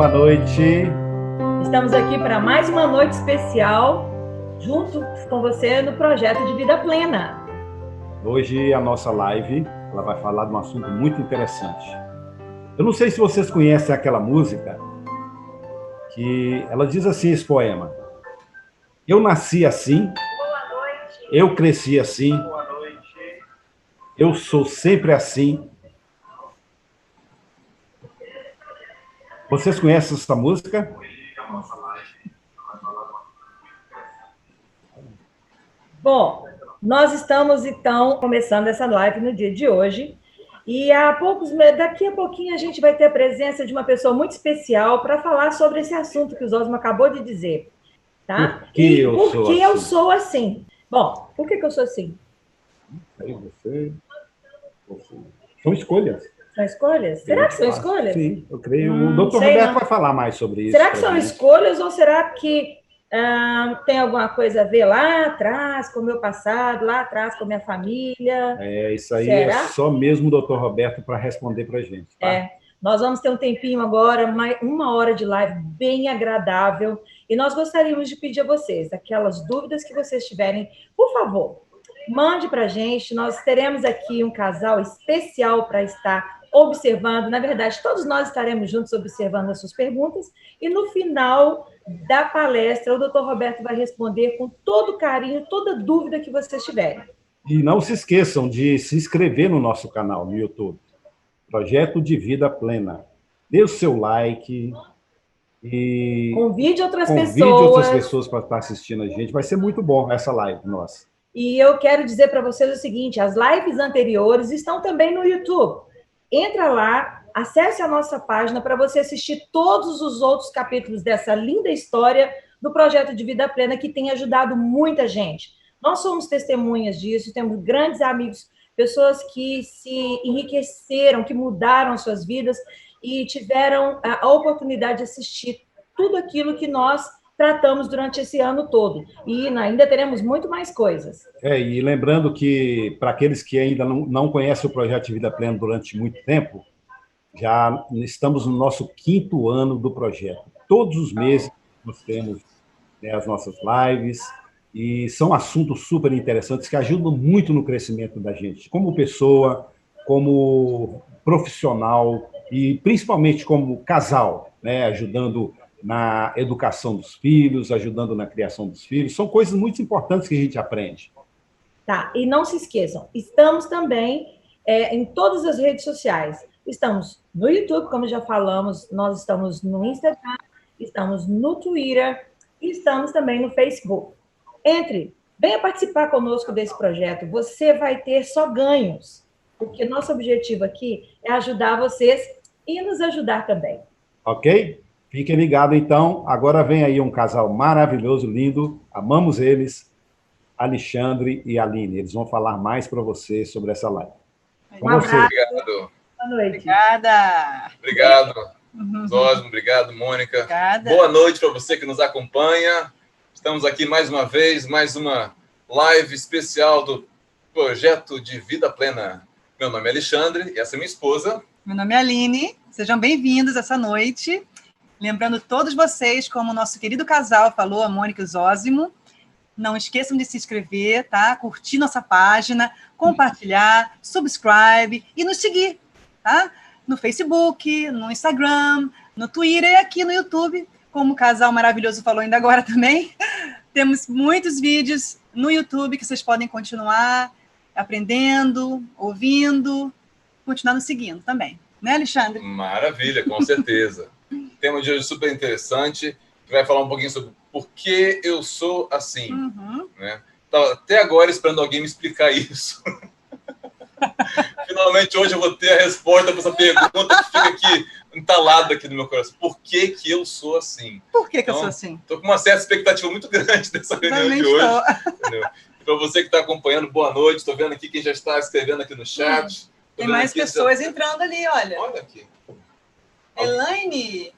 Boa noite. Estamos aqui para mais uma noite especial, junto com você no projeto de Vida Plena. Hoje a nossa live, ela vai falar de um assunto muito interessante. Eu não sei se vocês conhecem aquela música que ela diz assim, esse poema: eu nasci assim, eu cresci assim, eu sou sempre assim. Vocês conhecem essa música? Bom, nós estamos então começando essa live no dia de hoje e daqui a pouquinho a gente vai ter a presença de uma pessoa muito especial para falar sobre esse assunto que o Zosmo acabou de dizer, tá? Por que eu sou assim? Eu sou assim? Bom, por que eu sou assim? Você. São escolhas. São escolhas? Será que são escolhas? Sim, eu creio. O doutor Roberto vai falar mais sobre isso. Será que são escolhas ou será que tem alguma coisa a ver lá atrás com o meu passado, lá atrás com a minha família? Isso aí será? É só mesmo o doutor Roberto para responder para a gente. Tá? Nós vamos ter um tempinho agora, uma hora de live bem agradável, e nós gostaríamos de pedir a vocês, aquelas dúvidas que vocês tiverem, por favor, mande para a gente. Nós teremos aqui um casal especial para estar observando. Na verdade, todos nós estaremos juntos observando as suas perguntas, e no final da palestra, o doutor Roberto vai responder com todo carinho, toda dúvida que vocês tiverem. E não se esqueçam de se inscrever no nosso canal no YouTube, Projeto de Vida Plena. Dê o seu like e convide outras pessoas para estar assistindo a gente. Vai ser muito bom essa live nossa. E eu quero dizer para vocês o seguinte: as lives anteriores estão também no YouTube. Entra lá, acesse a nossa página para você assistir todos os outros capítulos dessa linda história do Projeto de Vida Plena, que tem ajudado muita gente. Nós somos testemunhas disso, temos grandes amigos, pessoas que se enriqueceram, que mudaram suas vidas e tiveram a oportunidade de assistir tudo aquilo que nós tratamos durante esse ano todo. E ainda teremos muito mais coisas. E lembrando que, para aqueles que ainda não conhecem o Projeto de Vida Plena durante muito tempo, já estamos no nosso 5º ano do projeto. Todos os meses nós temos as nossas lives, e são assuntos super interessantes que ajudam muito no crescimento da gente, como pessoa, como profissional e principalmente como casal, né? Ajudando na educação dos filhos, ajudando na criação dos filhos. São coisas muito importantes que a gente aprende. Tá, e não se esqueçam, estamos também em todas as redes sociais. Estamos no YouTube, como já falamos, nós estamos no Instagram, estamos no Twitter e estamos também no Facebook. Entre, venha participar conosco desse projeto, você vai ter só ganhos, porque nosso objetivo aqui é ajudar vocês e nos ajudar também. Ok? Fiquem ligados, então. Agora vem aí um casal maravilhoso, lindo, amamos eles, Alexandre e Aline. Eles vão falar mais para você sobre essa live. Obrigado. Boa noite. Obrigada. Obrigado, Zosmo. Obrigado, Mônica. Obrigada. Boa noite para você que nos acompanha. Estamos aqui mais uma vez, mais uma live especial do Projeto de Vida Plena. Meu nome é Alexandre e essa é minha esposa. Meu nome é Aline. Sejam bem-vindos essa noite. Lembrando todos vocês, como o nosso querido casal falou, a Mônica e o Zósimo, não esqueçam de se inscrever, tá? Curtir nossa página, compartilhar, subscribe e nos seguir, tá? No Facebook, no Instagram, no Twitter e aqui no YouTube, como o casal maravilhoso falou ainda agora também. Temos muitos vídeos no YouTube que vocês podem continuar aprendendo, ouvindo, continuar nos seguindo também. Né, Alexandre? Maravilha, com certeza. Tema de hoje super interessante, que vai falar um pouquinho sobre por que eu sou assim. Né? Estava até agora esperando alguém me explicar isso. Finalmente, hoje eu vou ter a resposta para essa pergunta que fica aqui, entalada aqui no meu coração. Por que que eu sou assim? Por que que eu sou assim? Estou com uma certa expectativa muito grande dessa reunião de hoje. E para você que está acompanhando, boa noite. Estou vendo aqui quem já está escrevendo aqui no chat. Tem mais pessoas entrando ali, olha. Olha aqui. Elaine.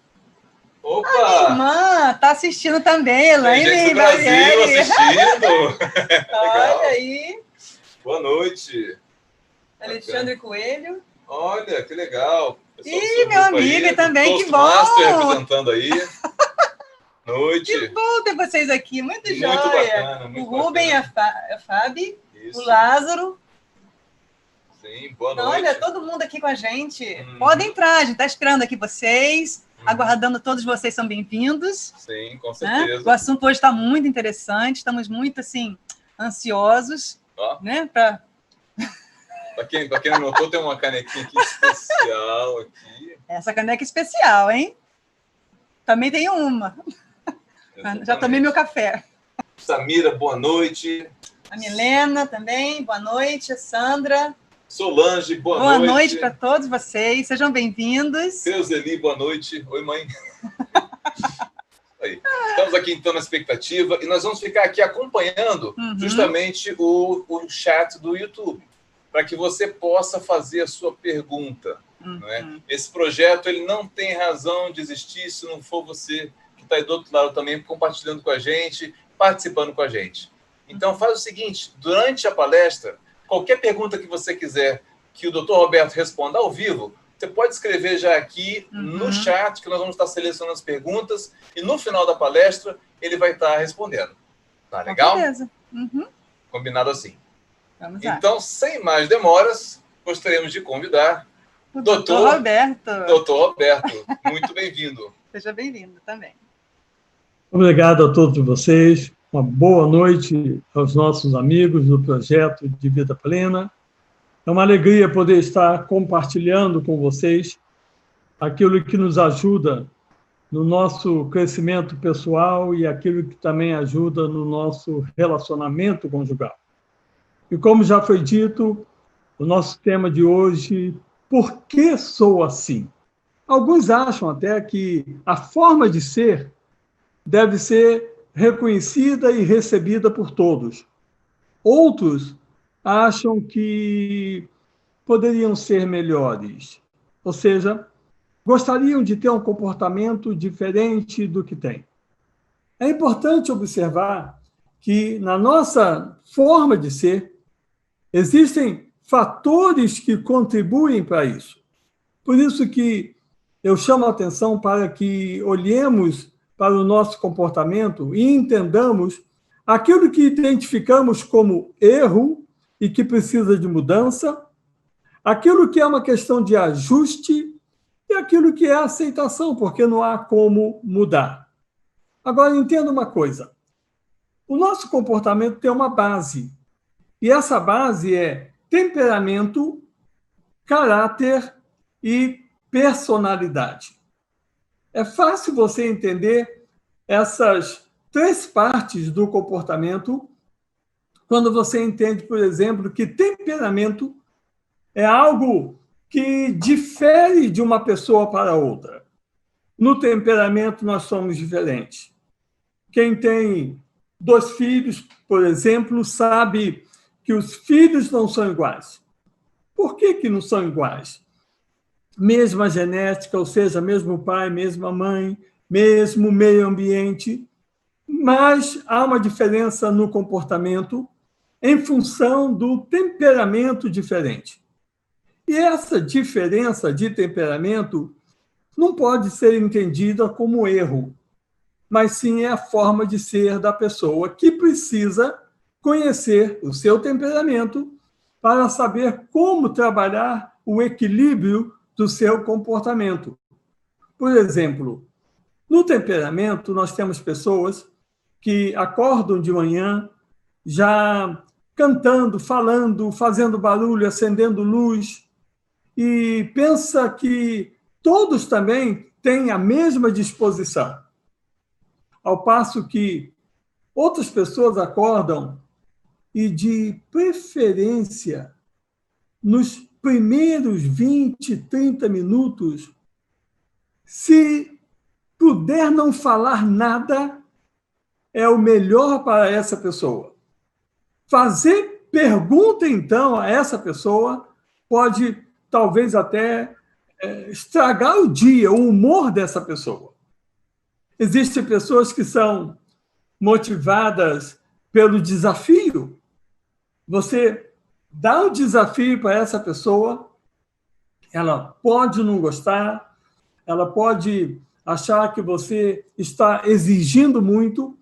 Opa! A minha irmã tá assistindo também, Elaine. Tem gente do Brasil assistindo. Olha aí. Boa noite. Alexandre Coelho. Olha, que legal. Ih, meu amigo aí, também, que bom! Master representando aí. Noite. Que bom ter vocês aqui, muito joia. Muito bacana, muito o Rubem, bacana. a Fábio, Isso. o Lázaro. Sim, boa Então, noite. olha, todo mundo aqui com a gente. Podem entrar, a gente está esperando aqui vocês, aguardando todos vocês são bem-vindos. Sim, com certeza. Né? O assunto hoje está muito interessante, estamos muito, assim, ansiosos. Ó. Né? Para quem não notou, tem uma canequinha aqui especial. Aqui. Essa caneca é especial, hein? Também tem uma. Exatamente. Já tomei meu café. Samira, boa noite. A Milena também, boa noite. A Sandra. Solange, boa noite. Boa noite para todos vocês, sejam bem-vindos. Creuzeli, boa noite. Oi, mãe. Aí. Estamos aqui, então, na expectativa, e nós vamos ficar aqui acompanhando justamente o chat do YouTube, para que você possa fazer a sua pergunta. Né? Esse projeto ele não tem razão de existir se não for você que está aí do outro lado também compartilhando com a gente, participando com a gente. Então, faz o seguinte, durante a palestra, qualquer pergunta que você quiser que o Dr. Roberto responda ao vivo, você pode escrever já aqui no chat, que nós vamos estar selecionando as perguntas, e no final da palestra ele vai estar respondendo. Tá legal? Beleza. Combinado assim. Vamos lá. Então, sem mais demoras, gostaríamos de convidar o Dr. Roberto. Dr. Roberto, muito bem-vindo. Seja bem-vindo também. Obrigado a todos vocês. Uma boa noite aos nossos amigos do projeto de Vida Plena. É uma alegria poder estar compartilhando com vocês aquilo que nos ajuda no nosso crescimento pessoal e aquilo que também ajuda no nosso relacionamento conjugal. E como já foi dito, o nosso tema de hoje, por que sou assim? Alguns acham até que a forma de ser deve ser reconhecida e recebida por todos. Outros acham que poderiam ser melhores, ou seja, gostariam de ter um comportamento diferente do que têm. É importante observar que, na nossa forma de ser, existem fatores que contribuem para isso. Por isso que eu chamo a atenção para que olhemos para o nosso comportamento e entendamos aquilo que identificamos como erro e que precisa de mudança, aquilo que é uma questão de ajuste e aquilo que é aceitação, porque não há como mudar. Agora, entenda uma coisa. O nosso comportamento tem uma base, e essa base é temperamento, caráter e personalidade. É fácil você entender essas três partes do comportamento quando você entende, por exemplo, que temperamento é algo que difere de uma pessoa para outra. No temperamento, nós somos diferentes. Quem tem 2 filhos, por exemplo, sabe que os filhos não são iguais. Por que não são iguais? Mesma genética, ou seja, mesmo pai, mesma mãe, mesmo meio ambiente, mas há uma diferença no comportamento em função do temperamento diferente. E essa diferença de temperamento não pode ser entendida como erro, mas sim é a forma de ser da pessoa que precisa conhecer o seu temperamento para saber como trabalhar o equilíbrio do seu comportamento. Por exemplo, no temperamento, nós temos pessoas que acordam de manhã já cantando, falando, fazendo barulho, acendendo luz, e pensa que todos também têm a mesma disposição. Ao passo que outras pessoas acordam e, de preferência, nos primeiros 20, 30 minutos, se puder não falar nada, é o melhor para essa pessoa. Fazer pergunta, então, a essa pessoa pode, talvez, até estragar o dia, o humor dessa pessoa. Existem pessoas que são motivadas pelo desafio. Você dá um desafio para essa pessoa ela pode não gostar, ela pode achar que você está exigindo muito,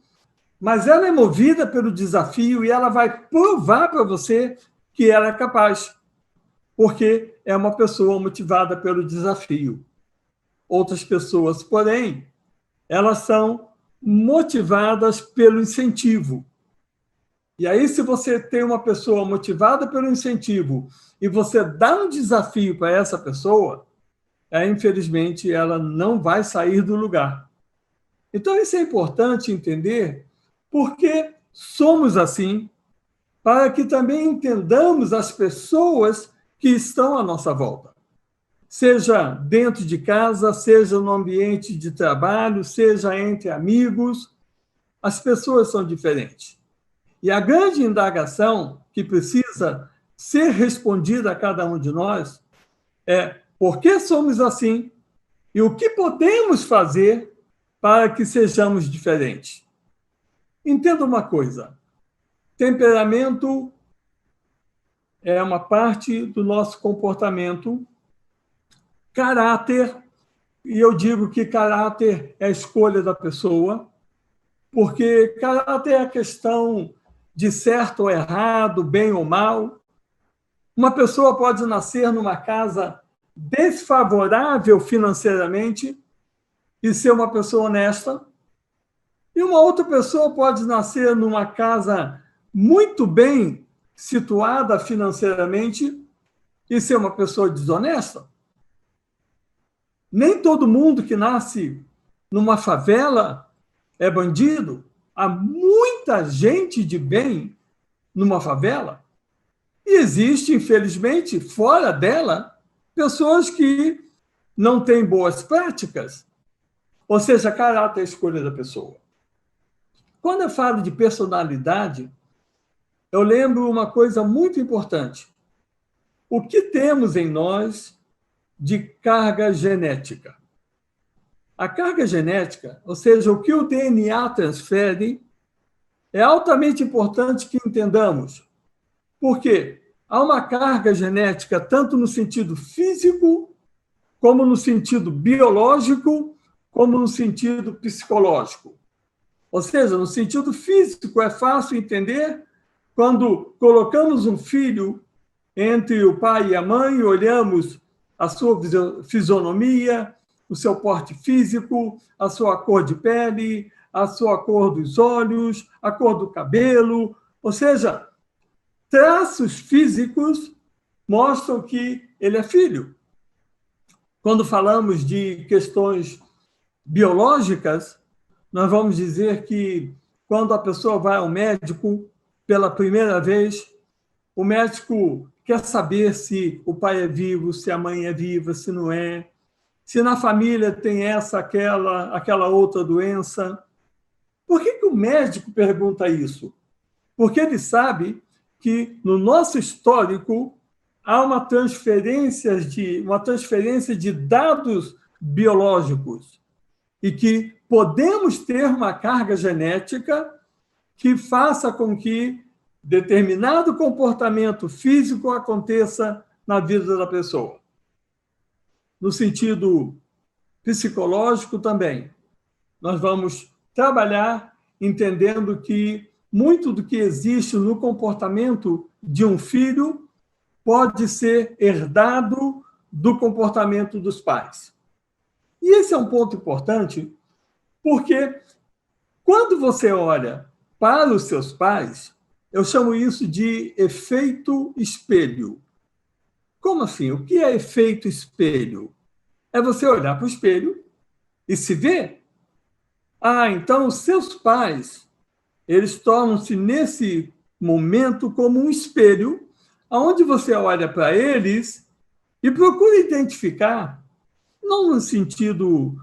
mas ela é movida pelo desafio e ela vai provar para você que ela é capaz, porque é uma pessoa motivada pelo desafio. Outras pessoas, porém, elas são motivadas pelo incentivo. E aí, se você tem uma pessoa motivada pelo incentivo e você dá um desafio para essa pessoa, infelizmente, ela não vai sair do lugar. Então, isso é importante entender porque somos assim, para que também entendamos as pessoas que estão à nossa volta. Seja dentro de casa, seja no ambiente de trabalho, seja entre amigos, as pessoas são diferentes. E a grande indagação que precisa ser respondida a cada um de nós é por que somos assim e o que podemos fazer para que sejamos diferentes. Entenda uma coisa, temperamento é uma parte do nosso comportamento, caráter, e eu digo que caráter é a escolha da pessoa, porque caráter é a questão de certo ou errado, bem ou mal. Uma pessoa pode nascer numa casa desfavorável financeiramente e ser uma pessoa honesta, e uma outra pessoa pode nascer numa casa muito bem situada financeiramente e ser uma pessoa desonesta. Nem todo mundo que nasce numa favela é bandido. Há muita gente de bem numa favela. E existe, infelizmente, fora dela, pessoas que não têm boas práticas. Ou seja, caráter é a escolha da pessoa. Quando eu falo de personalidade, eu lembro uma coisa muito importante. O que temos em nós de carga genética? A carga genética, ou seja, o que o DNA transfere, é altamente importante que entendamos. Por quê? Há uma carga genética tanto no sentido físico, como no sentido biológico, como no sentido psicológico. Ou seja, no sentido físico, é fácil entender quando colocamos um filho entre o pai e a mãe, olhamos a sua fisionomia, o seu porte físico, a sua cor de pele, a sua cor dos olhos, a cor do cabelo, ou seja, traços físicos mostram que ele é filho. Quando falamos de questões biológicas, nós vamos dizer que quando a pessoa vai ao médico pela primeira vez, o médico quer saber se o pai é vivo, se a mãe é viva, se não é, se na família tem essa, aquela outra doença. Por que o médico pergunta isso? Porque ele sabe que no nosso histórico há uma transferência de dados biológicos e que podemos ter uma carga genética que faça com que determinado comportamento físico aconteça na vida da pessoa. No sentido psicológico também, nós vamos trabalhar entendendo que muito do que existe no comportamento de um filho pode ser herdado do comportamento dos pais. E esse é um ponto importante, porque quando você olha para os seus pais, eu chamo isso de efeito espelho. Como assim? O que é efeito espelho? É você olhar para o espelho e se ver. Então os seus pais, eles tornam-se nesse momento como um espelho, onde você olha para eles e procura identificar, não no sentido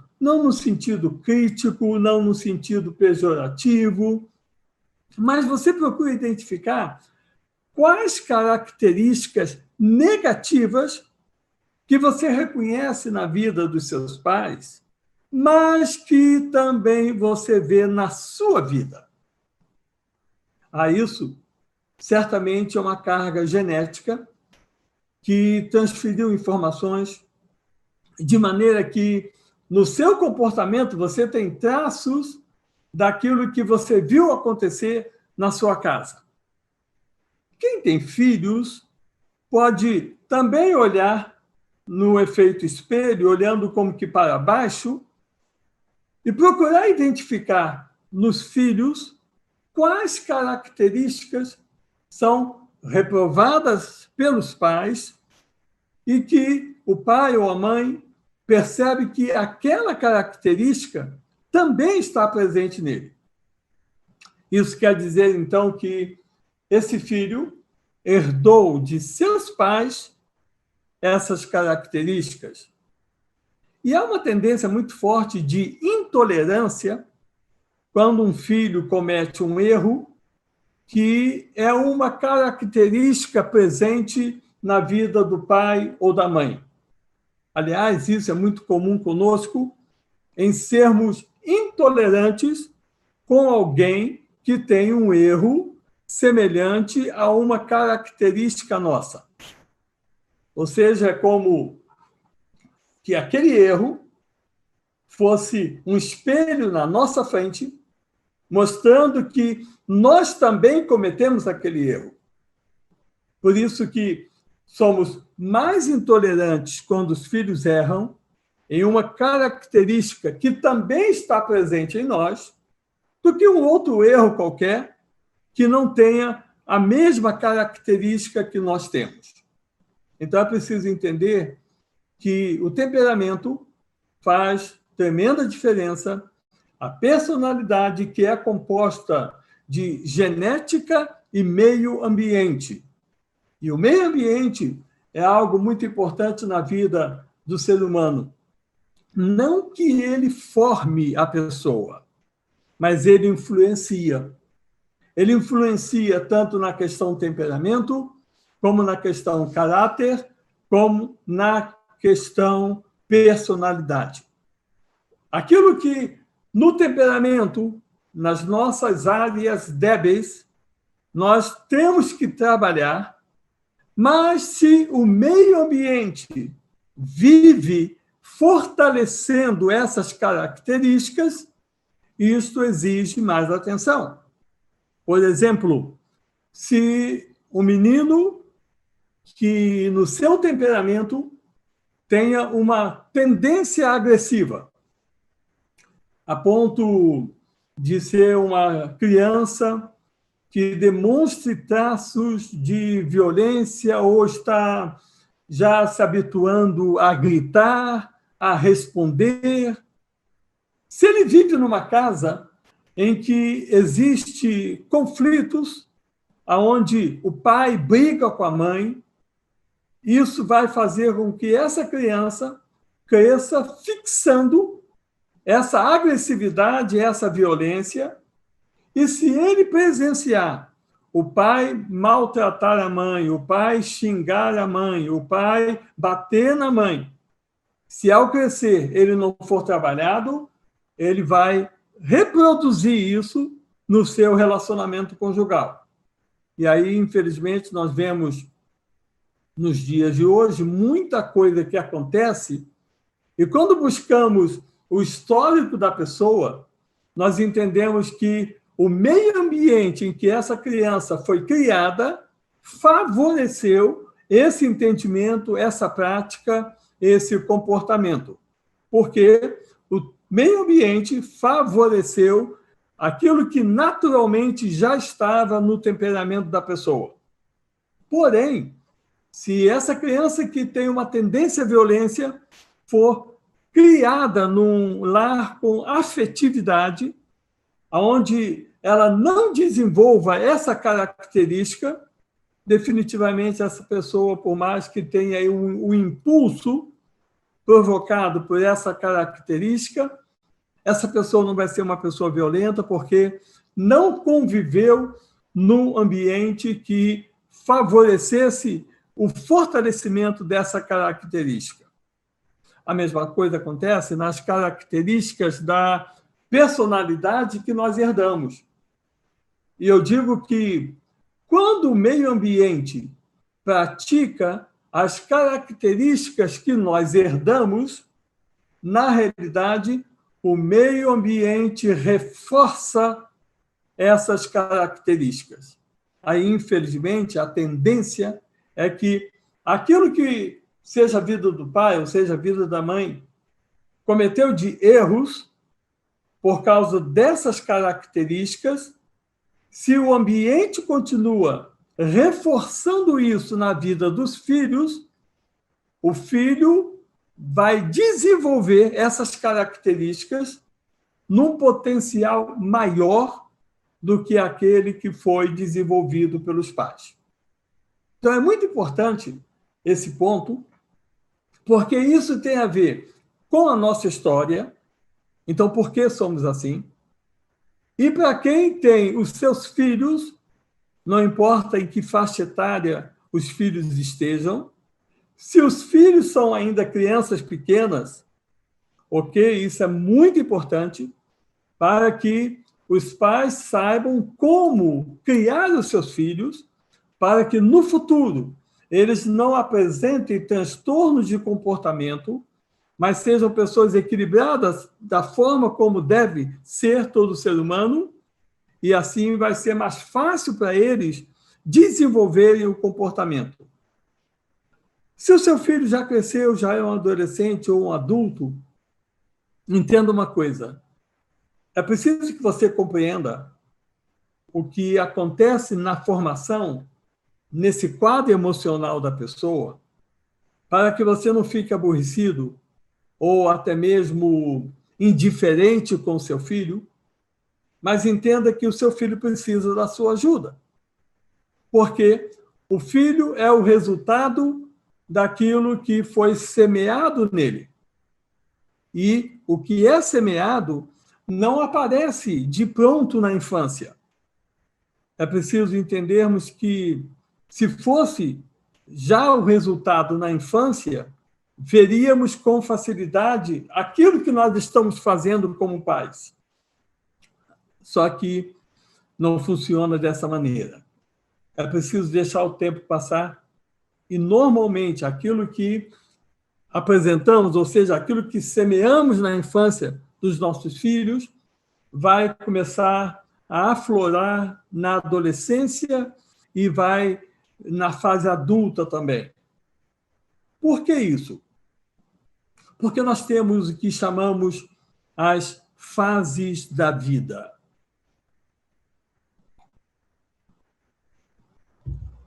crítico, não no sentido pejorativo, mas você procura identificar quais características negativas que você reconhece na vida dos seus pais, mas que também você vê na sua vida. Isso certamente é uma carga genética que transferiu informações de maneira que, no seu comportamento, você tem traços daquilo que você viu acontecer na sua casa. Quem tem filhos pode também olhar no efeito espelho, olhando como que para baixo, e procurar identificar nos filhos quais características são reprovadas pelos pais e que o pai ou a mãe percebe que aquela característica também está presente nele. Isso quer dizer, então, que esse filho herdou de seus pais essas características. E há uma tendência muito forte de intolerância quando um filho comete um erro que é uma característica presente na vida do pai ou da mãe. Aliás, isso é muito comum conosco, em sermos intolerantes com alguém que tem um erro semelhante a uma característica nossa. Ou seja, é como que aquele erro fosse um espelho na nossa frente, mostrando que nós também cometemos aquele erro. Por isso que somos mais intolerantes quando os filhos erram em uma característica que também está presente em nós, do que um outro erro qualquer que não tenha a mesma característica que nós temos. Então, é preciso entender que o temperamento faz tremenda diferença, a personalidade, que é composta de genética e meio ambiente. E o meio ambiente é algo muito importante na vida do ser humano. Não que ele forme a pessoa, mas ele influencia. Ele influencia tanto na questão temperamento, como na questão caráter, como na questão personalidade. Aquilo que no temperamento, nas nossas áreas débeis, nós temos que trabalhar, mas se o meio ambiente vive fortalecendo essas características, isto exige mais atenção. Por exemplo, se o menino que no seu temperamento tenha uma tendência agressiva, a ponto de ser uma criança que demonstre traços de violência ou está já se habituando a gritar, a responder. Se ele vive numa casa em que existe conflitos, onde o pai briga com a mãe, isso vai fazer com que essa criança cresça fixando essa agressividade, essa violência, e se ele presenciar o pai maltratar a mãe, o pai xingar a mãe, o pai bater na mãe, se ao crescer ele não for trabalhado, ele vai reproduzir isso no seu relacionamento conjugal. E aí, infelizmente, nós vemos nos dias de hoje muita coisa que acontece, e quando buscamos o histórico da pessoa, nós entendemos que o meio ambiente em que essa criança foi criada favoreceu esse entendimento, essa prática, esse comportamento. Porque o meio ambiente favoreceu aquilo que naturalmente já estava no temperamento da pessoa. Porém, se essa criança que tem uma tendência à violência for criada num lar com afetividade, onde ela não desenvolva essa característica, definitivamente essa pessoa, por mais que tenha aí um impulso provocado por essa característica, essa pessoa não vai ser uma pessoa violenta porque não conviveu num ambiente que favorecesse o fortalecimento dessa característica. A mesma coisa acontece nas características da personalidade que nós herdamos. E eu digo que quando o meio ambiente pratica as características que nós herdamos, na realidade, o meio ambiente reforça essas características. Aí, infelizmente, a tendência é que aquilo que seja a vida do pai, ou seja, a vida da mãe, cometeu de erros por causa dessas características, se o ambiente continua reforçando isso na vida dos filhos, o filho vai desenvolver essas características num potencial maior do que aquele que foi desenvolvido pelos pais. Então, é muito importante esse ponto, porque isso tem a ver com a nossa história. Então, por que somos assim? E para quem tem os seus filhos, não importa em que faixa etária os filhos estejam, se os filhos são ainda crianças pequenas, ok? Isso é muito importante para que os pais saibam como criar os seus filhos para que, no futuro, eles não apresentem transtornos de comportamento, mas sejam pessoas equilibradas da forma como deve ser todo ser humano, e assim vai ser mais fácil para eles desenvolverem o comportamento. Se o seu filho já cresceu, já é um adolescente ou um adulto, entenda uma coisa. É preciso que você compreenda o que acontece na formação, nesse quadro emocional da pessoa, para que você não fique aborrecido ou até mesmo indiferente com o seu filho, mas entenda que o seu filho precisa da sua ajuda. Porque o filho é o resultado daquilo que foi semeado nele. E o que é semeado não aparece de pronto na infância. É preciso entendermos que, se fosse já o resultado na infância, veríamos com facilidade aquilo que nós estamos fazendo como pais. Só que não funciona dessa maneira. É preciso deixar o tempo passar e, normalmente, aquilo que apresentamos, ou seja, aquilo que semeamos na infância dos nossos filhos, vai começar a aflorar na adolescência e vai na fase adulta também. Por que isso? Porque nós temos o que chamamos as fases da vida.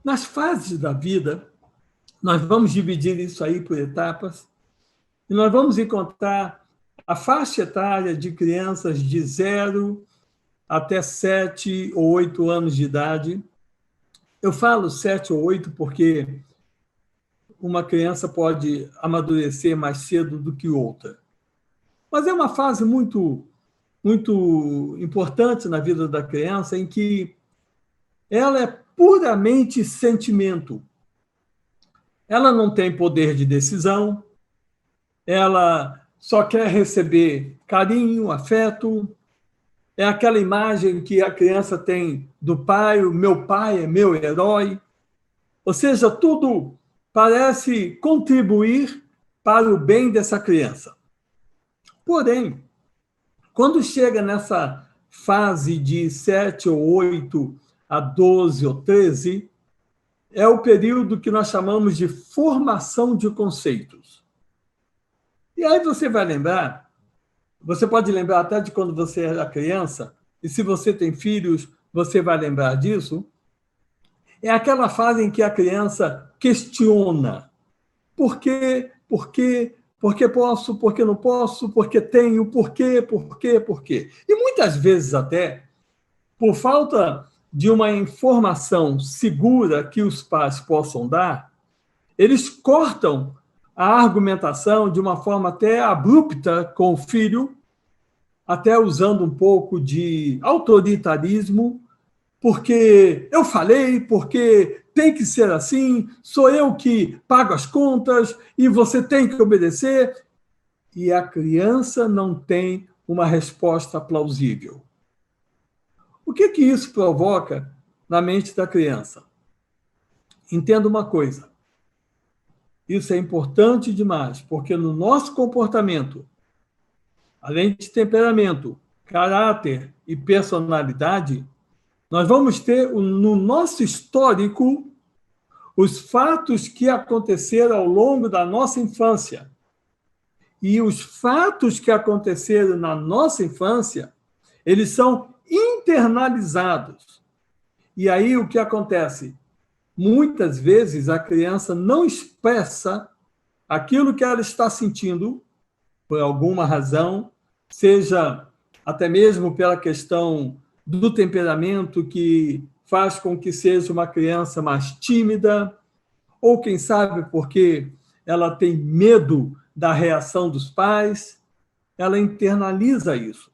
Nas fases da vida, nós vamos dividir isso aí por etapas, e nós vamos encontrar a faixa etária de crianças de 0 até 7 ou 8 anos de idade. Eu falo 7 ou 8 porque uma criança pode amadurecer mais cedo do que outra. Mas é uma fase muito, muito importante na vida da criança, em que ela é puramente sentimento. Ela não tem poder de decisão, ela só quer receber carinho, afeto. É aquela imagem que a criança tem do pai, o meu pai é meu herói. Ou seja, tudo parece contribuir para o bem dessa criança. Porém, quando chega nessa fase de 7 ou 8 a 12 ou 13, é o período que nós chamamos de formação de conceitos. E aí você vai lembrar, você pode lembrar até de quando você era criança, e se você tem filhos, você vai lembrar disso. É aquela fase em que a criança questiona. Por quê? Por quê? Por que posso? Por que não posso? Por que tenho? Por quê? Por quê? Por quê? E muitas vezes até, por falta de uma informação segura que os pais possam dar, eles cortam a argumentação de uma forma até abrupta com o filho, até usando um pouco de autoritarismo, porque eu falei, porque tem que ser assim, sou eu que pago as contas e você tem que obedecer. E a criança não tem uma resposta plausível. O que isso provoca na mente da criança? Entenda uma coisa. Isso é importante demais, porque no nosso comportamento, além de temperamento, caráter e personalidade, nós vamos ter no nosso histórico os fatos que aconteceram ao longo da nossa infância. E os fatos que aconteceram na nossa infância, eles são internalizados. E aí o que acontece? Muitas vezes a criança não expressa aquilo que ela está sentindo por alguma razão, seja até mesmo pela questão do temperamento que faz com que seja uma criança mais tímida, ou quem sabe porque ela tem medo da reação dos pais, ela internaliza isso.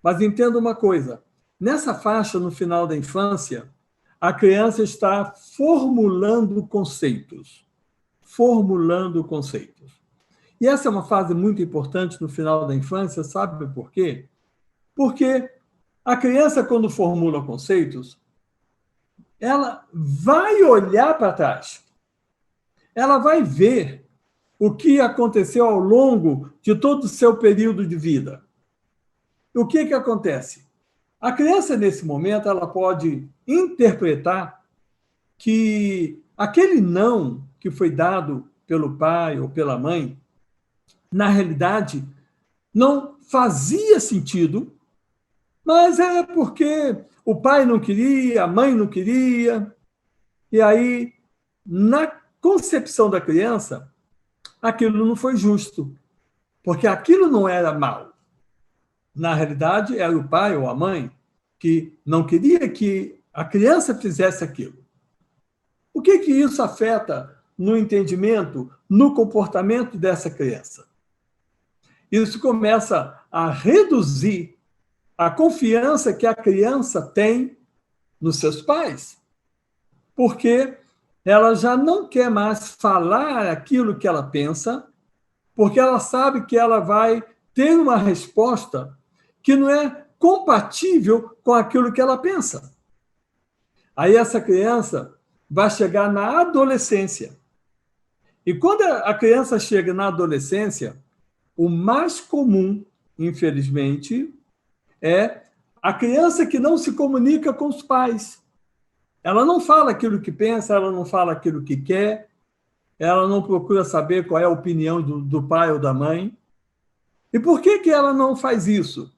Mas entenda uma coisa, nessa faixa, no final da infância, a criança está formulando conceitos. Formulando conceitos. E essa é uma fase muito importante no final da infância, sabe por quê? Porque a criança, quando formula conceitos, ela vai olhar para trás. Ela vai ver o que aconteceu ao longo de todo o seu período de vida. O que acontece? A criança, nesse momento, ela pode interpretar que aquele não que foi dado pelo pai ou pela mãe, na realidade, não fazia sentido, mas é porque o pai não queria, a mãe não queria. E aí, na concepção da criança, aquilo não foi justo, porque aquilo não era mal. Na realidade, era o pai ou a mãe que não queria que a criança fizesse aquilo. O que isso afeta no entendimento, no comportamento dessa criança? Isso começa a reduzir a confiança que a criança tem nos seus pais, porque ela já não quer mais falar aquilo que ela pensa, porque ela sabe que ela vai ter uma resposta que não é compatível com aquilo que ela pensa. Aí essa criança vai chegar na adolescência. E quando a criança chega na adolescência, o mais comum, infelizmente, é a criança que não se comunica com os pais. Ela não fala aquilo que pensa, ela não fala aquilo que quer, ela não procura saber qual é a opinião do pai ou da mãe. E por que ela não faz isso?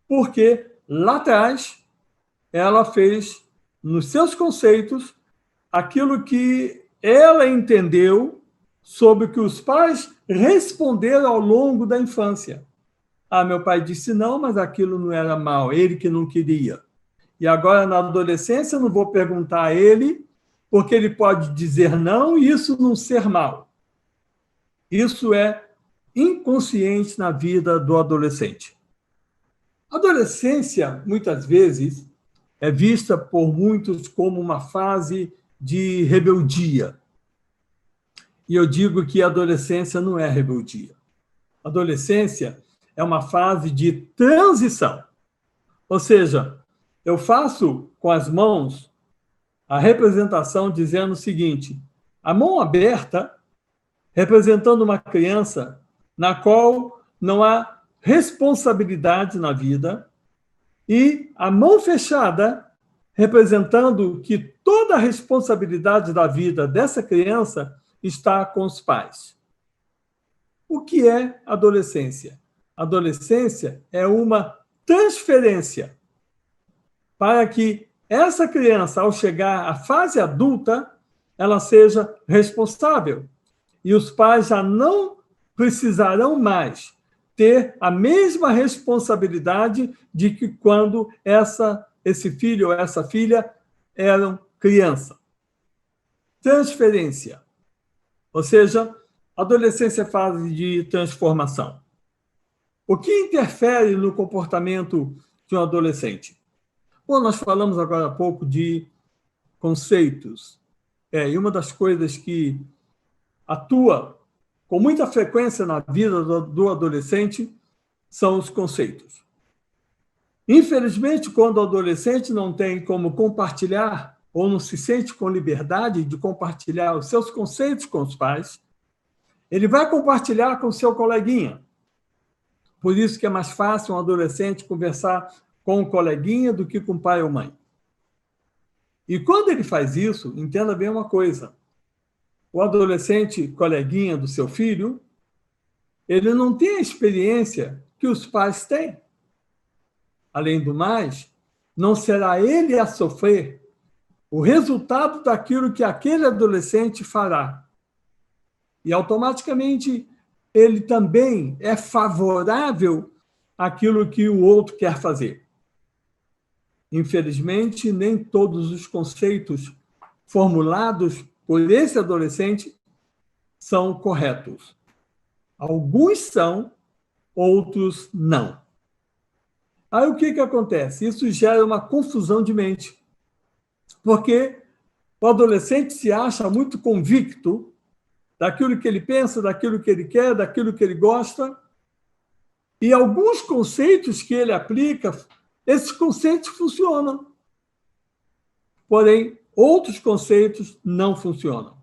Porque lá atrás ela fez, nos seus conceitos, aquilo que ela entendeu sobre o que os pais responderam ao longo da infância. Ah, meu pai disse não, mas aquilo não era mal, ele que não queria. E agora, na adolescência, eu não vou perguntar a ele, porque ele pode dizer não e isso não ser mal. Isso é inconsciente na vida do adolescente. A adolescência, muitas vezes, é vista por muitos como uma fase de rebeldia. E eu digo que a adolescência não é rebeldia. A adolescência é uma fase de transição. Ou seja, eu faço com as mãos a representação dizendo o seguinte: a mão aberta, representando uma criança na qual não há responsabilidade na vida, e a mão fechada, representando que toda a responsabilidade da vida dessa criança está com os pais. O que é adolescência? Adolescência é uma transferência para que essa criança, ao chegar à fase adulta, ela seja responsável. E os pais já não precisarão mais ter a mesma responsabilidade de que quando esse filho ou essa filha eram criança. Transferência. Ou seja, adolescência é fase de transformação. O que interfere no comportamento de um adolescente? Bom, nós falamos agora há pouco de conceitos. E uma das coisas que atua com muita frequência na vida do adolescente são os conceitos. Infelizmente, quando o adolescente não tem como compartilhar ou não se sente com liberdade de compartilhar os seus conceitos com os pais, ele vai compartilhar com o seu coleguinha. Por isso que é mais fácil um adolescente conversar com um coleguinha do que com pai ou mãe. E quando ele faz isso, entenda bem uma coisa. O adolescente coleguinha do seu filho, ele não tem a experiência que os pais têm. Além do mais, não será ele a sofrer o resultado daquilo que aquele adolescente fará. E, automaticamente, ele também é favorável àquilo que o outro quer fazer. Infelizmente, nem todos os conceitos formulados por esse adolescente são corretos. Alguns são, outros não. Aí o que acontece? Isso gera uma confusão de mente, porque o adolescente se acha muito convicto daquilo que ele pensa, daquilo que ele quer, daquilo que ele gosta, e alguns conceitos que ele aplica, esses conceitos funcionam. Porém, outros conceitos não funcionam.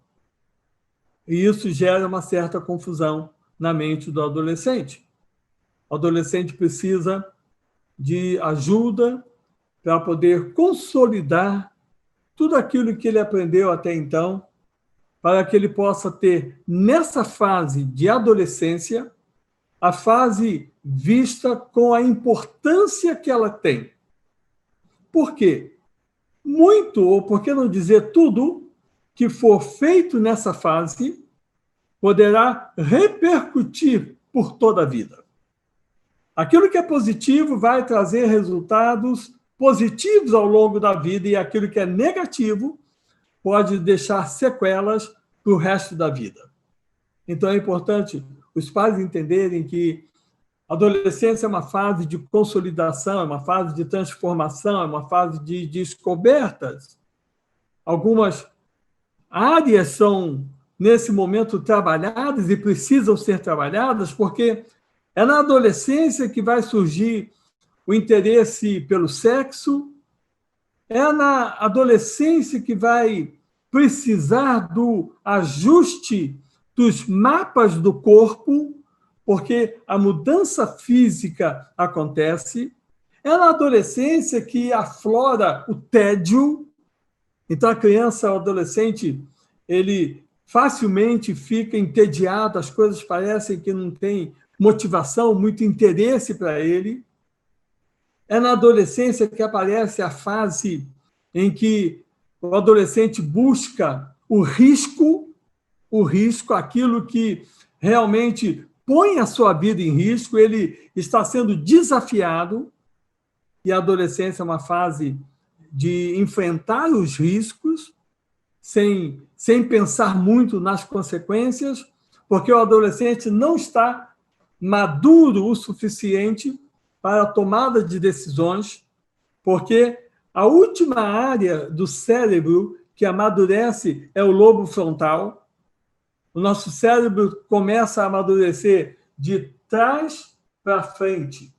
E isso gera uma certa confusão na mente do adolescente. O adolescente precisa de ajuda para poder consolidar tudo aquilo que ele aprendeu até então, para que ele possa ter, nessa fase de adolescência, a fase vista com a importância que ela tem. Por quê? Muito, ou por que não dizer tudo, que for feito nessa fase, poderá repercutir por toda a vida. Aquilo que é positivo vai trazer resultados positivos ao longo da vida, e aquilo que é negativo pode deixar sequelas para o resto da vida. Então, é importante os pais entenderem que a adolescência é uma fase de consolidação, é uma fase de transformação, é uma fase de descobertas. Algumas áreas são, nesse momento, trabalhadas e precisam ser trabalhadas, porque é na adolescência que vai surgir o interesse pelo sexo, é na adolescência que vai precisar do ajuste dos mapas do corpo, porque a mudança física acontece. É na adolescência que aflora o tédio. Então, a criança, o adolescente, ele facilmente fica entediado, as coisas parecem que não tem motivação, muito interesse para ele. É na adolescência que aparece a fase em que o adolescente busca o risco, aquilo que realmente põe a sua vida em risco, ele está sendo desafiado, e a adolescência é uma fase de enfrentar os riscos, sem pensar muito nas consequências, porque o adolescente não está maduro o suficiente para a tomada de decisões, porque a última área do cérebro que amadurece é o lobo frontal. O nosso cérebro começa a amadurecer de trás para frente.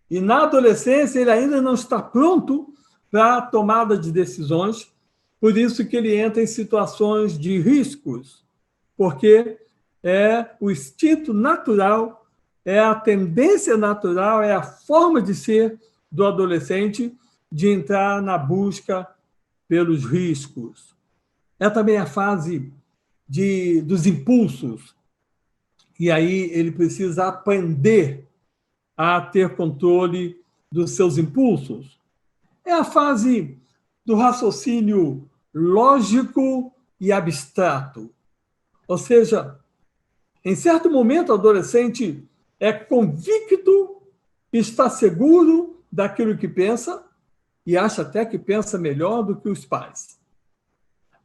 E na adolescência ele ainda não está pronto para a tomada de decisões, por isso que ele entra em situações de riscos, porque é o instinto natural, é a tendência natural, é a forma de ser do adolescente de entrar na busca pelos riscos. É também a fase dos impulsos, e aí ele precisa aprender a ter controle dos seus impulsos. É a fase do raciocínio lógico e abstrato. Ou seja, em certo momento, o adolescente é convicto, está seguro daquilo que pensa e acha até que pensa melhor do que os pais.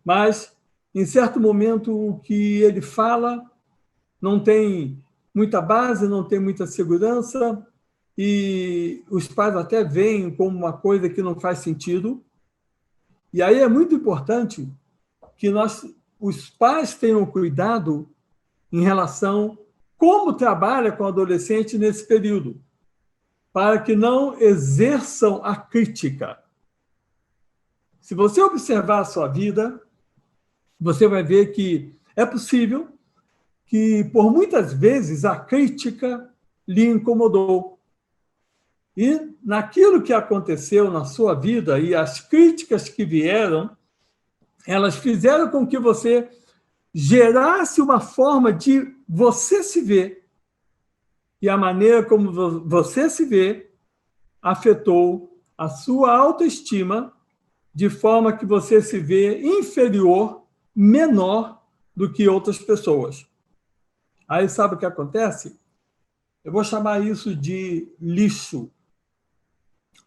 Mas, em certo momento, o que ele fala não tem muita base, não tem muita segurança, e os pais até veem como uma coisa que não faz sentido. E aí é muito importante que os pais tenham cuidado em relação a como trabalha com o adolescente nesse período, para que não exerçam a crítica. se você observar a sua vida, você vai ver que é possível que, por muitas vezes, a crítica lhe incomodou. E naquilo que aconteceu na sua vida e as críticas que vieram, elas fizeram com que você gerasse uma forma de você se ver. E a maneira como você se vê afetou a sua autoestima, de forma que você se vê inferior, menor do que outras pessoas. Aí sabe o que acontece? Eu vou chamar isso de lixo.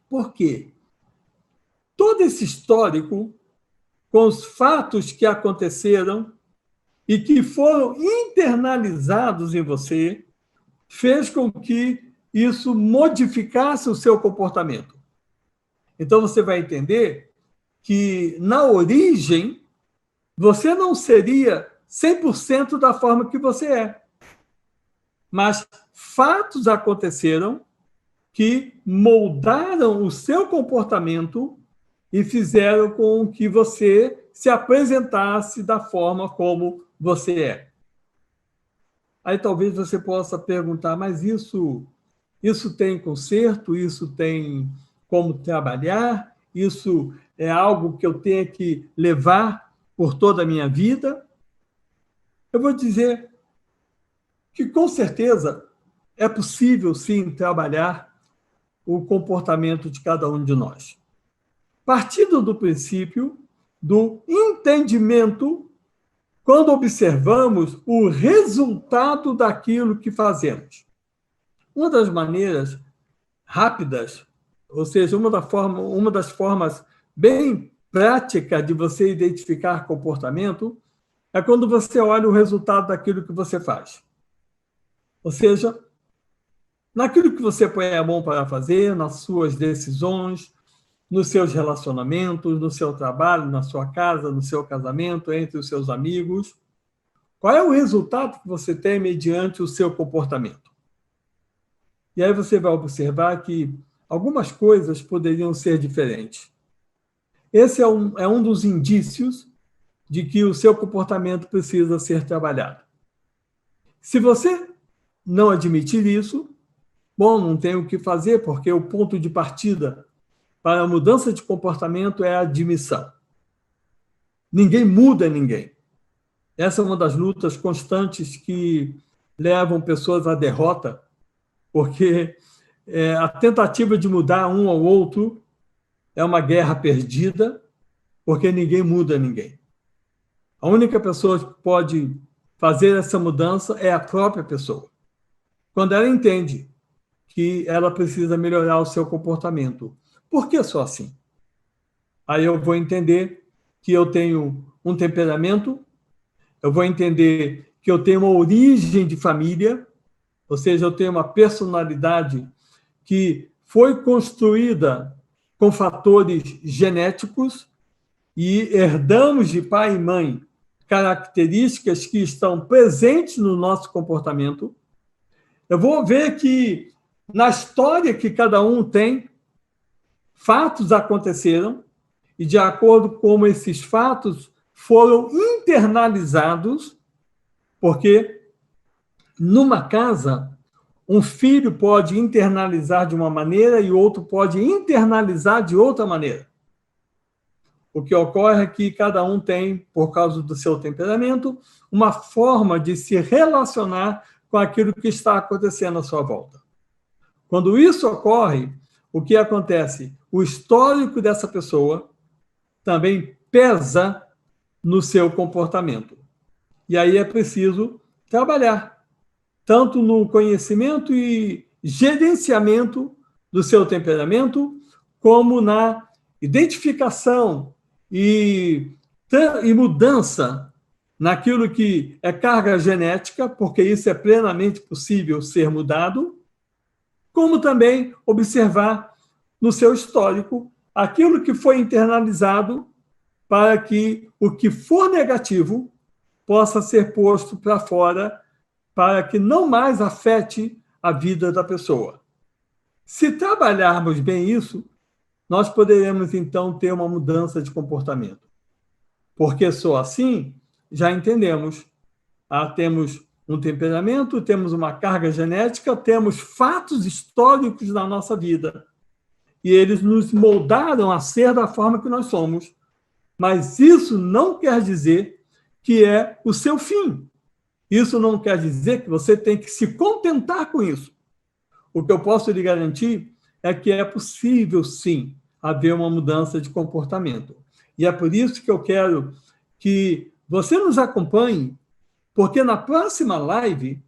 Por quê? Todo esse histórico, com os fatos que aconteceram e que foram internalizados em você, fez com que isso modificasse o seu comportamento. Então, você vai entender que, na origem, você não seria 100% da forma que você é. Mas fatos aconteceram que moldaram o seu comportamento e fizeram com que você se apresentasse da forma como você é. Aí talvez você possa perguntar, mas isso tem conserto? Isso tem como trabalhar? Isso é algo que eu tenho que levar por toda a minha vida? Eu vou dizer que, com certeza, é possível, sim, trabalhar o comportamento de cada um de nós. Partindo do princípio do entendimento, quando observamos o resultado daquilo que fazemos. Uma das maneiras rápidas, ou seja, uma das formas bem práticas de você identificar comportamento, é quando você olha o resultado daquilo que você faz. Ou seja, naquilo que você põe a mão para fazer, nas suas decisões, nos seus relacionamentos, no seu trabalho, na sua casa, no seu casamento, entre os seus amigos. Qual é o resultado que você tem mediante o seu comportamento? E aí você vai observar que algumas coisas poderiam ser diferentes. Esse é um dos indícios de que o seu comportamento precisa ser trabalhado. Se você não admitir isso, bom, não tem o que fazer, porque o ponto de partida para a mudança de comportamento é a admissão. Ninguém muda ninguém. Essa é uma das lutas constantes que levam pessoas à derrota, porque a tentativa de mudar um ao outro é uma guerra perdida, porque ninguém muda ninguém. A única pessoa que pode fazer essa mudança é a própria pessoa. Quando ela entende que ela precisa melhorar o seu comportamento. Por que só assim? Aí eu vou entender que eu tenho um temperamento, eu vou entender que eu tenho uma origem de família, ou seja, eu tenho uma personalidade que foi construída com fatores genéticos e herdamos de pai e mãe características que estão presentes no nosso comportamento. Eu vou ver que, na história que cada um tem, fatos aconteceram e, de acordo com como esses fatos foram internalizados, porque numa casa, um filho pode internalizar de uma maneira e outro pode internalizar de outra maneira. O que ocorre é que cada um tem, por causa do seu temperamento, uma forma de se relacionar com aquilo que está acontecendo à sua volta. Quando isso ocorre, o que acontece? O histórico dessa pessoa também pesa no seu comportamento. E aí é preciso trabalhar, tanto no conhecimento e gerenciamento do seu temperamento, como na identificação e mudança naquilo que é carga genética, porque isso é plenamente possível ser mudado, como também observar no seu histórico aquilo que foi internalizado para que o que for negativo possa ser posto para fora, para que não mais afete a vida da pessoa. Se trabalharmos bem isso, nós poderemos, então, ter uma mudança de comportamento. Porque só assim, já entendemos. Temos um temperamento, temos uma carga genética, temos fatos históricos na nossa vida. E eles nos moldaram a ser da forma que nós somos. Mas isso não quer dizer que é o seu fim. Isso não quer dizer que você tem que se contentar com isso. O que eu posso lhe garantir é que é possível, sim, haver uma mudança de comportamento. E é por isso que eu quero que você nos acompanhe, porque na próxima live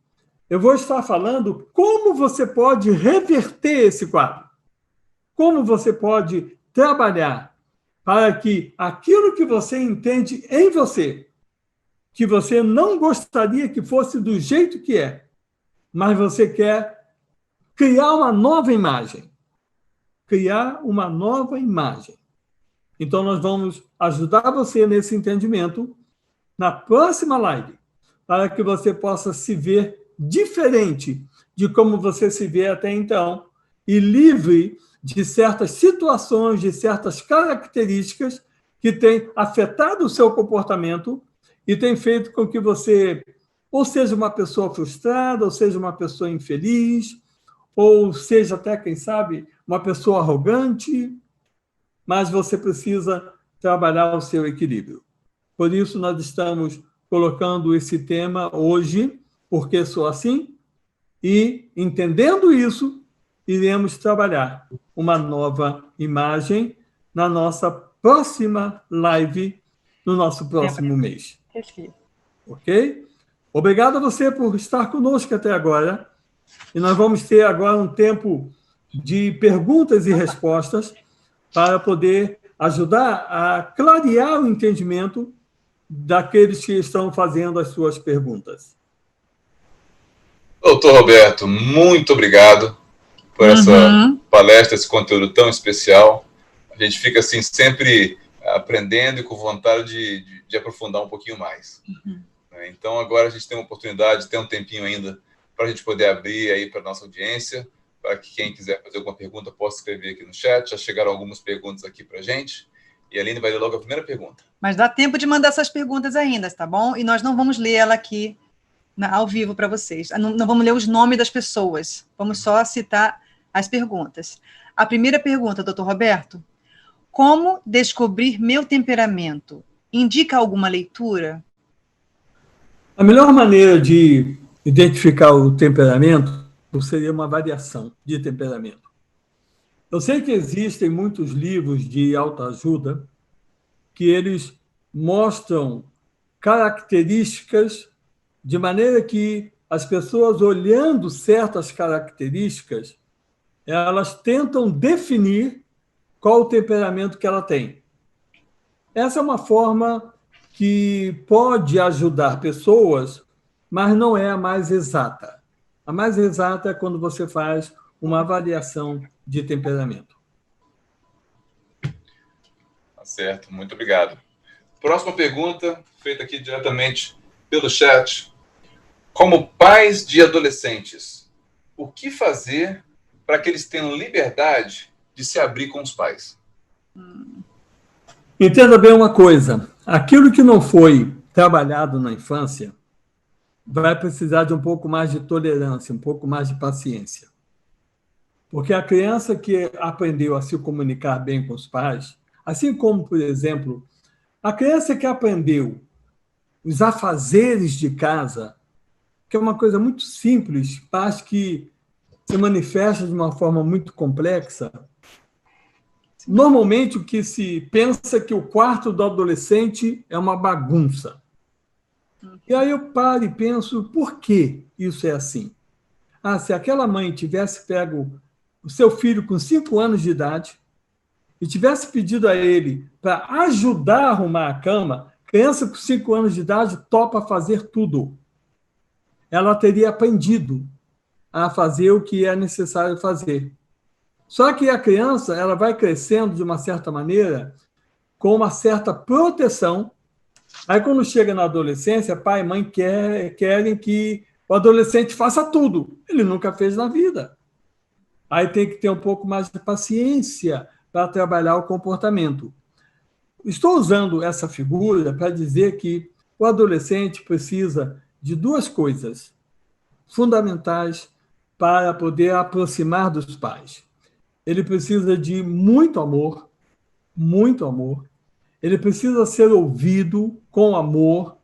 eu vou estar falando como você pode reverter esse quadro. Como você pode trabalhar para que aquilo que você entende em você, que você não gostaria que fosse do jeito que é, mas você quer criar uma nova imagem. Criar uma nova imagem. Então, nós vamos ajudar você nesse entendimento na próxima live, para que você possa se ver diferente de como você se vê até então e livre de certas situações, de certas características que têm afetado o seu comportamento e têm feito com que você ou seja uma pessoa frustrada, ou seja uma pessoa infeliz, ou seja até, quem sabe, uma pessoa arrogante, mas você precisa trabalhar o seu equilíbrio. Por isso, nós estamos colocando esse tema hoje, porque sou assim, e, entendendo isso, iremos trabalhar uma nova imagem na nossa próxima live, no nosso próximo mês. Ok? Obrigado a você por estar conosco até agora. E nós vamos ter agora um tempo de perguntas e respostas para poder ajudar a clarear o entendimento daqueles que estão fazendo as suas perguntas. Doutor Roberto, muito obrigado por essa palestra, esse conteúdo tão especial. A gente fica assim sempre aprendendo e com vontade de aprofundar um pouquinho mais. Então agora a gente tem uma oportunidade, tem um tempinho ainda para a gente poder abrir aí para a nossa audiência, para que quem quiser fazer alguma pergunta possa escrever aqui no chat. Já chegaram algumas perguntas aqui para a gente. E a Aline vai ler logo a primeira pergunta. Mas dá tempo de mandar essas perguntas ainda, tá bom? E nós não vamos ler ela aqui ao vivo para vocês. Não vamos ler os nomes das pessoas. Vamos só citar as perguntas. A primeira pergunta, doutor Roberto. Como descobrir meu temperamento? Indica alguma leitura? A melhor maneira de identificar o temperamento seria uma variação de temperamento. Eu sei que existem muitos livros de autoajuda que eles mostram características de maneira que as pessoas, olhando certas características, elas tentam definir qual o temperamento que ela tem. Essa é uma forma que pode ajudar pessoas, mas não é a mais exata. A mais exata é quando você faz uma avaliação de temperamento. Tá certo, muito obrigado. Próxima pergunta, feita aqui diretamente pelo chat. Como pais de adolescentes, o que fazer para que eles tenham liberdade de se abrir com os pais? Entenda bem uma coisa. Aquilo que não foi trabalhado na infância vai precisar de um pouco mais de tolerância, um pouco mais de paciência. Porque a criança que aprendeu a se comunicar bem com os pais, assim como, por exemplo, a criança que aprendeu os afazeres de casa, que é uma coisa muito simples, mas que se manifesta de uma forma muito complexa. Normalmente, o que se pensa é que o quarto do adolescente é uma bagunça. E aí eu paro e penso, por que isso é assim? Se aquela mãe tivesse pego o seu filho com 5 anos de idade e tivesse pedido a ele para ajudar a arrumar a cama, criança com 5 anos de idade topa fazer tudo. Ela teria aprendido a fazer o que é necessário fazer. Só que a criança ela vai crescendo de uma certa maneira, com uma certa proteção. Aí, quando chega na adolescência, pai e mãe querem que o adolescente faça tudo. Ele nunca fez na vida. Aí tem que ter um pouco mais de paciência para trabalhar o comportamento. Estou usando essa figura para dizer que o adolescente precisa de duas coisas fundamentais para poder aproximar dos pais. Ele precisa de muito amor, ele precisa ser ouvido com amor,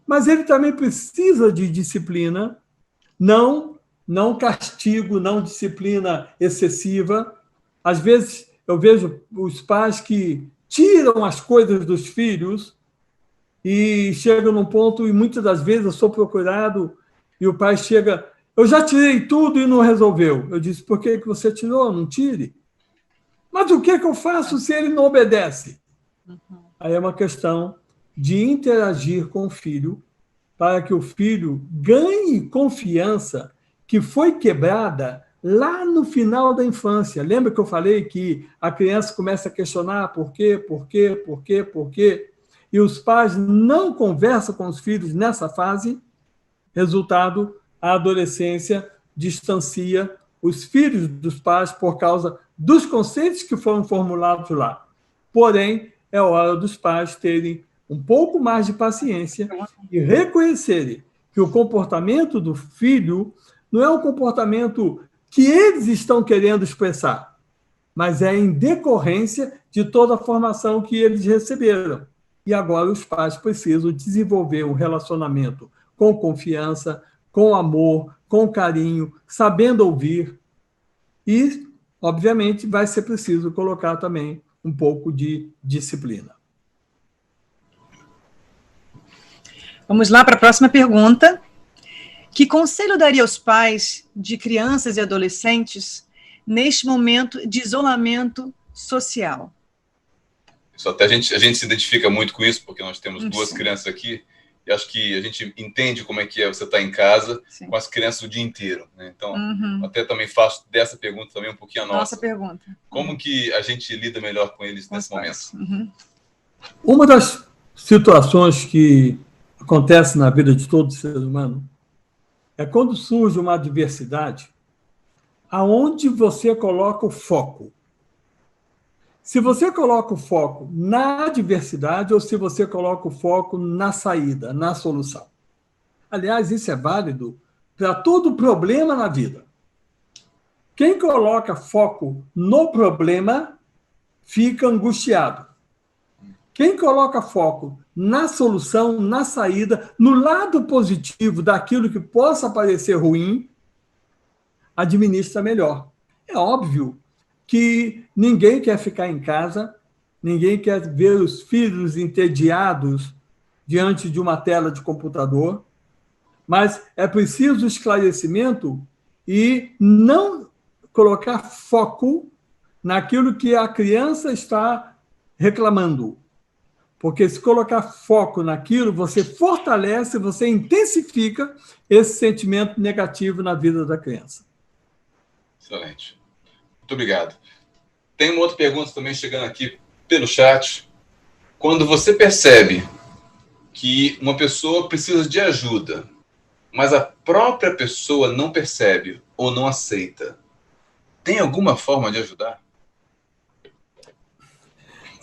mas ele também precisa de disciplina, não castigo, não disciplina excessiva. Às vezes eu vejo os pais que tiram as coisas dos filhos e chegam num ponto, e muitas das vezes eu sou procurado e o pai chega, eu já tirei tudo e não resolveu. Eu disse, por que você tirou? Não tire. Mas o que eu faço se ele não obedece? Aí é uma questão de interagir com o filho para que o filho ganhe confiança que foi quebrada lá no final da infância. Lembra que eu falei que a criança começa a questionar por quê? E os pais não conversam com os filhos nessa fase? Resultado, a adolescência distancia os filhos dos pais por causa dos conceitos que foram formulados lá. Porém, é hora dos pais terem um pouco mais de paciência e reconhecerem que o comportamento do filho não é um comportamento que eles estão querendo expressar, mas é em decorrência de toda a formação que eles receberam. E agora os pais precisam desenvolver um relacionamento com confiança, com amor, com carinho, sabendo ouvir. E, obviamente, vai ser preciso colocar também um pouco de disciplina. Vamos lá para a próxima pergunta. Que conselho daria aos pais de crianças e adolescentes neste momento de isolamento social? Isso até a gente se identifica muito com isso, porque nós temos duas crianças aqui, e acho que a gente entende como é que é você estar em casa com as crianças o dia inteiro, né? Então, até também faço dessa pergunta também um pouquinho a nossa. Pergunta. Como que a gente lida melhor com eles nesse momento? Uma das situações que acontece na vida de todo ser humano é quando surge uma adversidade, aonde você coloca o foco. Se você coloca o foco na adversidade ou se você coloca o foco na saída, na solução. Aliás, isso é válido para todo problema na vida. Quem coloca foco no problema fica angustiado. Quem coloca foco na solução, na saída, no lado positivo daquilo que possa parecer ruim, administra melhor. É óbvio que ninguém quer ficar em casa, ninguém quer ver os filhos entediados diante de uma tela de computador, mas é preciso esclarecimento e não colocar foco naquilo que a criança está reclamando. Porque se colocar foco naquilo, você fortalece, você intensifica esse sentimento negativo na vida da criança. Excelente. Muito obrigado. Tem uma outra pergunta também chegando aqui pelo chat. Quando você percebe que uma pessoa precisa de ajuda, mas a própria pessoa não percebe ou não aceita, tem alguma forma de ajudar?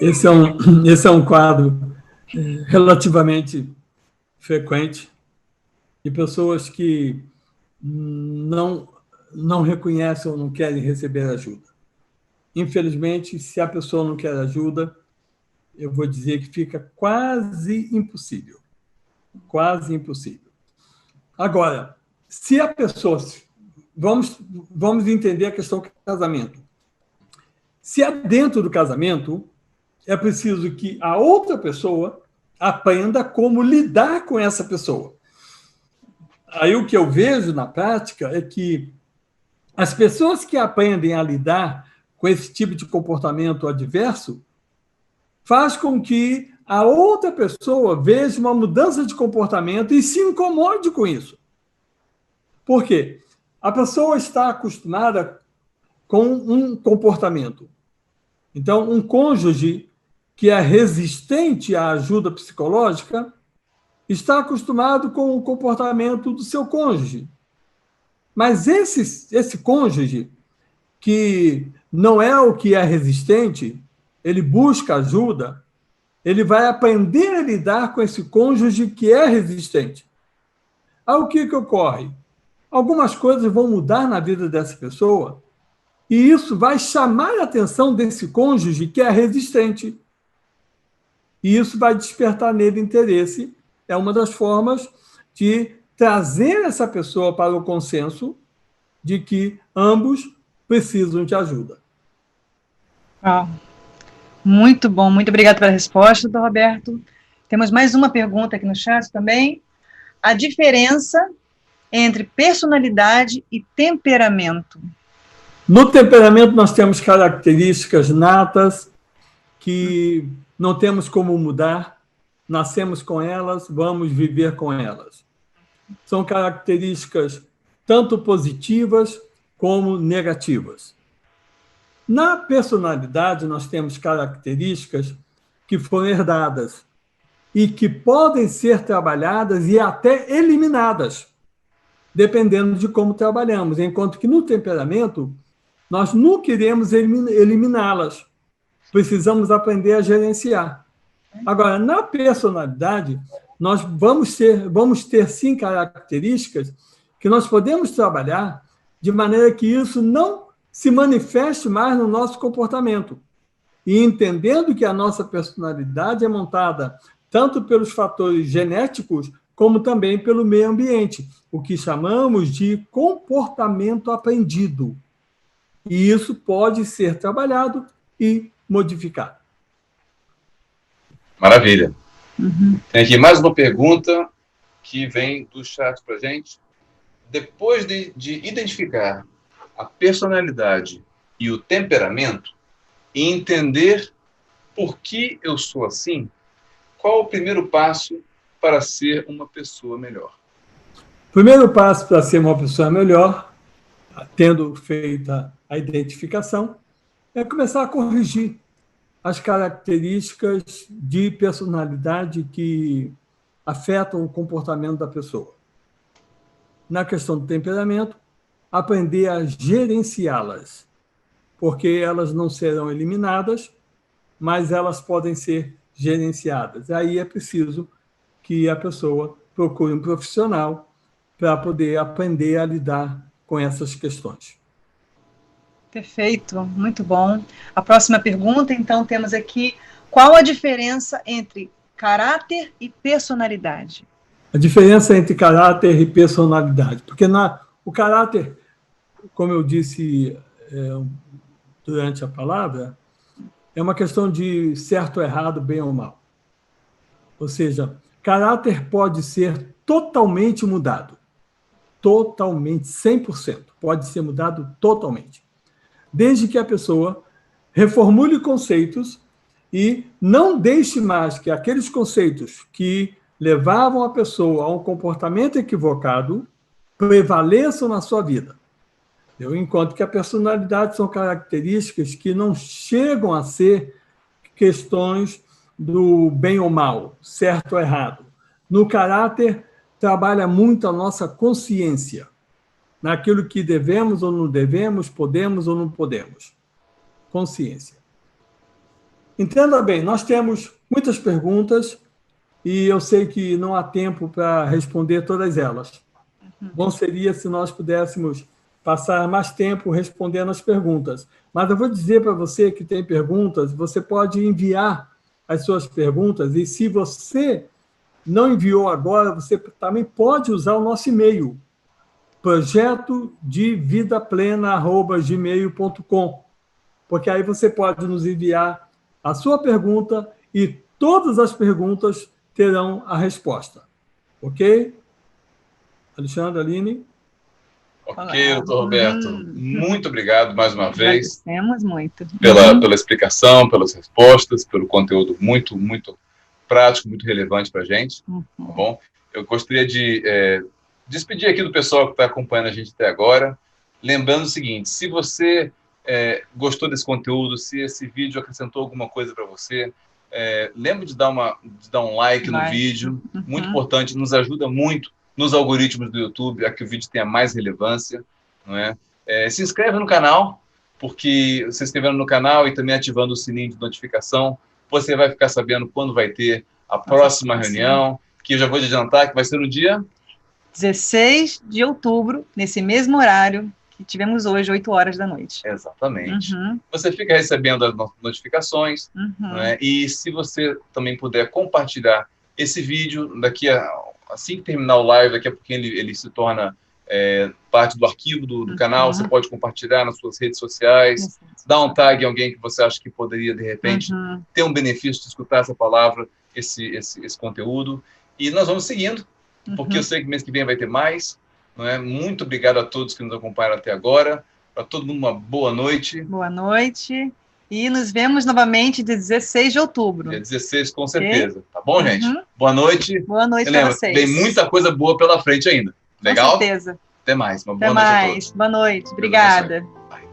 Esse é um quadro relativamente frequente de pessoas que não reconhecem ou não querem receber ajuda. Infelizmente, se a pessoa não quer ajuda, eu vou dizer que fica quase impossível. Quase impossível. Agora, se a pessoa... Vamos entender a questão do casamento. Se é dentro do casamento, é preciso que a outra pessoa aprenda como lidar com essa pessoa. Aí o que eu vejo na prática é que as pessoas que aprendem a lidar com esse tipo de comportamento adverso faz com que a outra pessoa veja uma mudança de comportamento e se incomode com isso. Por quê? A pessoa está acostumada com um comportamento. Então, um cônjuge que é resistente à ajuda psicológica está acostumado com o comportamento do seu cônjuge. Mas esse cônjuge que não é o que é resistente, ele busca ajuda, ele vai aprender a lidar com esse cônjuge que é resistente. Aí o que ocorre? Algumas coisas vão mudar na vida dessa pessoa e isso vai chamar a atenção desse cônjuge que é resistente. E isso vai despertar nele interesse. É uma das formas de trazer essa pessoa para o consenso de que ambos precisam de ajuda. Muito bom, muito obrigada pela resposta, doutor Roberto. Temos mais uma pergunta aqui no chat também. A diferença entre personalidade e temperamento? No temperamento, nós temos características natas que não temos como mudar, nascemos com elas, vamos viver com elas. São características tanto positivas como negativas. Na personalidade, nós temos características que foram herdadas e que podem ser trabalhadas e até eliminadas, dependendo de como trabalhamos, enquanto que no temperamento, nós não queremos eliminá-las. Precisamos aprender a gerenciar. Agora, na personalidade, nós vamos ter sim características que nós podemos trabalhar de maneira que isso não se manifeste mais no nosso comportamento. E entendendo que a nossa personalidade é montada tanto pelos fatores genéticos, como também pelo meio ambiente, o que chamamos de comportamento aprendido. E isso pode ser trabalhado e modificado. Maravilha. Tem aqui mais uma pergunta que vem do chat para a gente. Depois de identificar a personalidade e o temperamento e entender por que eu sou assim, qual o primeiro passo para ser uma pessoa melhor? O primeiro passo para ser uma pessoa melhor, tendo feita a identificação, é começar a corrigir as características de personalidade que afetam o comportamento da pessoa. Na questão do temperamento, aprender a gerenciá-las, porque elas não serão eliminadas, mas elas podem ser gerenciadas. Aí é preciso que a pessoa procure um profissional para poder aprender a lidar com essas questões. Perfeito, muito bom. A próxima pergunta, então, temos aqui: qual a diferença entre caráter e personalidade? A diferença entre caráter e personalidade, porque o caráter, como eu disse durante a palavra, é uma questão de certo ou errado, bem ou mal. Ou seja, caráter pode ser totalmente mudado. Totalmente, 100%. Pode ser mudado totalmente. Desde que a pessoa reformule conceitos e não deixe mais que aqueles conceitos que levavam a pessoa a um comportamento equivocado prevaleçam na sua vida. Enquanto que a personalidade são características que não chegam a ser questões do bem ou mal, certo ou errado. No caráter, trabalha muito a nossa consciência, naquilo que devemos ou não devemos, podemos ou não podemos. Consciência. Entenda bem, nós temos muitas perguntas e eu sei que não há tempo para responder todas elas. Bom seria se nós pudéssemos passar mais tempo respondendo as perguntas. Mas eu vou dizer para você que tem perguntas, você pode enviar as suas perguntas, e se você não enviou agora, você também pode usar o nosso e-mail, projetodevidaplena@gmail.com, porque aí você pode nos enviar a sua pergunta e todas as perguntas terão a resposta. Ok? Alexandre, Aline? Ok, doutor Roberto. Muito obrigado mais uma vez. Agradecemos muito. Pela explicação, pelas respostas, pelo conteúdo muito, muito prático, muito relevante para a gente. Tá bom? Eu gostaria de despedir aqui do pessoal que está acompanhando a gente até agora. Lembrando o seguinte: se você gostou desse conteúdo, se esse vídeo acrescentou alguma coisa para você, lembre de dar um like no vídeo. Muito importante, nos ajuda muito nos algoritmos do YouTube, a que o vídeo tenha mais relevância, não é? Se inscreve no canal, porque se inscrevendo no canal e também ativando o sininho de notificação, você vai ficar sabendo quando vai ter a próxima reunião, que eu já vou te adiantar que vai ser no dia 16 de outubro, nesse mesmo horário que tivemos hoje, 8 horas da noite. Exatamente. Você fica recebendo as notificações, né? E se você também puder compartilhar esse vídeo, assim que terminar o live, daqui a pouquinho ele se torna parte do arquivo do canal, você pode compartilhar nas suas redes sociais, dar um tag em alguém que você acha que poderia, de repente, ter um benefício de escutar essa palavra, esse conteúdo. E nós vamos seguindo, porque eu sei que mês que vem vai ter mais. Não é? Muito obrigado a todos que nos acompanharam até agora. Para todo mundo, uma boa noite. Boa noite. E nos vemos novamente dia 16 de outubro. Dia 16, com certeza. Okay? Tá bom, gente? Boa noite. Boa noite para vocês. Tem muita coisa boa pela frente ainda. Legal? Com certeza. Até mais. Uma boa noite a todos. Boa noite. Obrigada. Bye.